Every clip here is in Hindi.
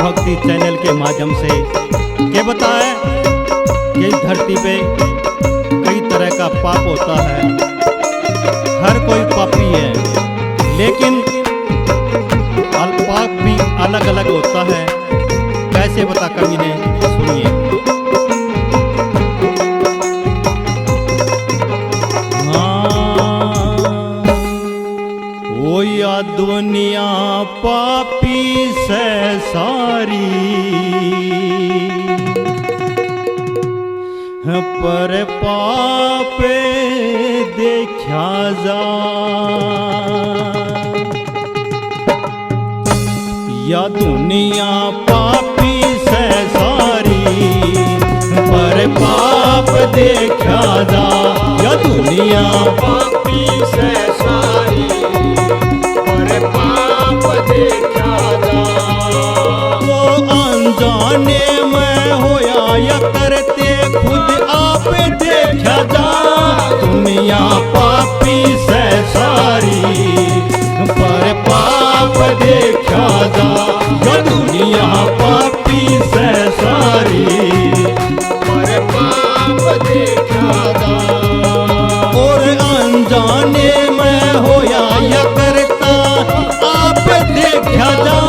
भक्ति चैनल के माध्यम से ये बताए कि इस धरती पे कई तरह का पाप होता है। हर कोई पापी है, लेकिन पाप भी अलग अलग होता है। कैसे बता कमीने, सुनिए। ओ या दुनिया पापी से सारी, पर पाप देखा जा। या दुनिया पापी से सारी, पर पाप देखा जा। या दुनिया पापी से सारी, पर पाप देखा जा। वो अनजाने में होया या करते खुद आप देखा जा। दुनिया पापी से सारी, पर पाप देखा जा। या दुनिया पापी से सारी, पर पाप देखा जा। और अनजाने में होया या करता आप देखा जा।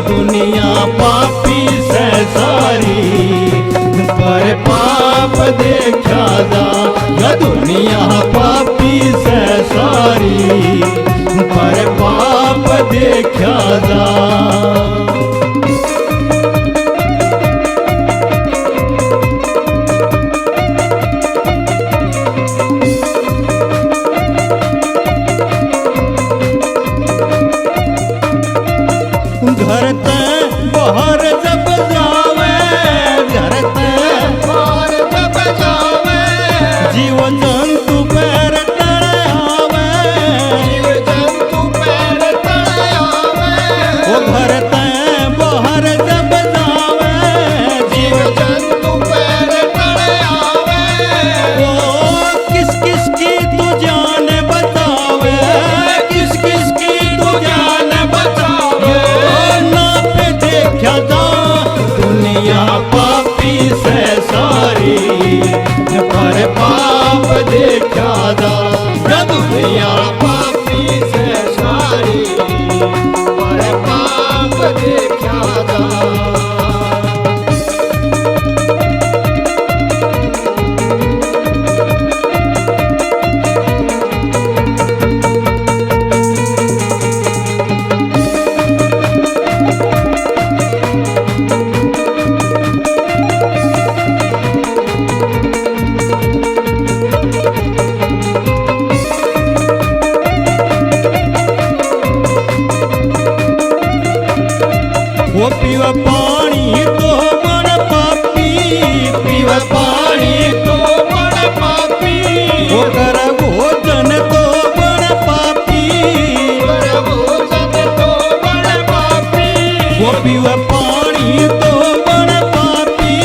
दुनिया पापी से सारी, पर पाप देखा जा। या दुनिया पापी से सारी, पर पाप देखा जा। घर ते बाहर जब जावे, घर ते बाहर जब जावे, जीव जंतु पैर तले आवे। जीव जंतु पैर तले आवे। वो घर ते बाहर जब जावे, जीव जंतु पैर तले आवे। वो किस किस की तू जान बचावे, किस किस की तू जान बचावे। ना पे देखा जा दुनिया पापी से सारी, पर पाप देखा जा। या दुनिया पापी से सारी, पर पाप देखा जा। वो पीवा पानी तो मन पापी, पीवा पानी तो बड़ पापी, वो कर भोजन तो बड़ पापी। कर भोजन तो बड़ पापी। वो पीवा पानी तो बड़ पापी,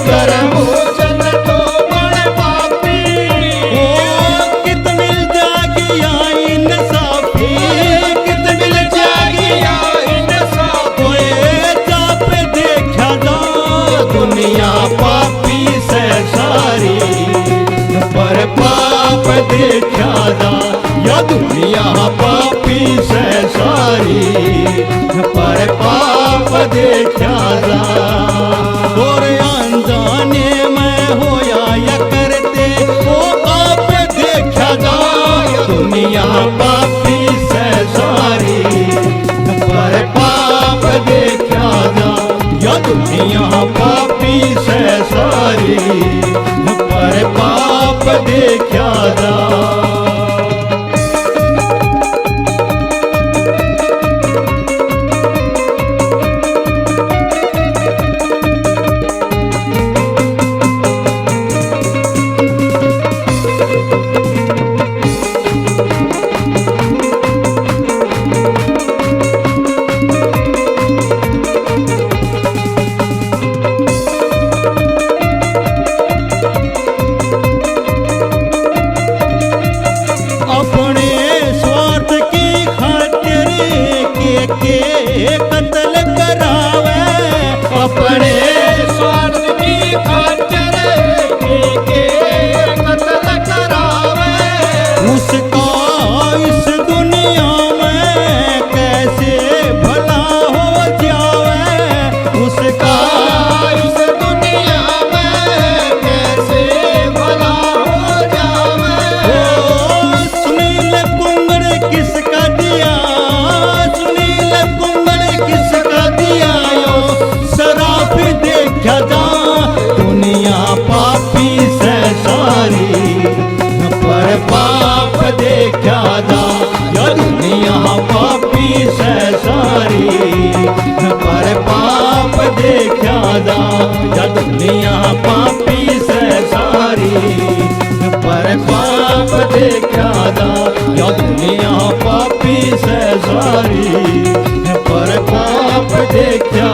कर भोजन तो बड़ पापी। ओ कित मिल जागी या इंसाफी, कित मिल जागी या इंसाफी। ओए चाप देखा जा दुनिया पापी से सारी, पर पाप देखा जा। या दुनिया पापी से सारी, पर पाप देखा जा। और अनजाने में होया या करते वो आप देखा जा। दुनिया पापी से सारी, पर पाप देखा जा। या दुनिया पापी से सारी, पर पाप देखा जा। किसका इस दुनिया में कैसे भला हो जावे। ओ सुनील कुंगड़ किसका दिया, सुनील कुंगड़ किसका दिया यो शराब देखा जा दुनिया पापी से सारी पर पाप देखा जा या दुनिया पापी से सारी पर पाप देखा जा या दुनिया पापी से सारी पर पाप देखा जा या दुनिया पापी से सारी पर पाप देखा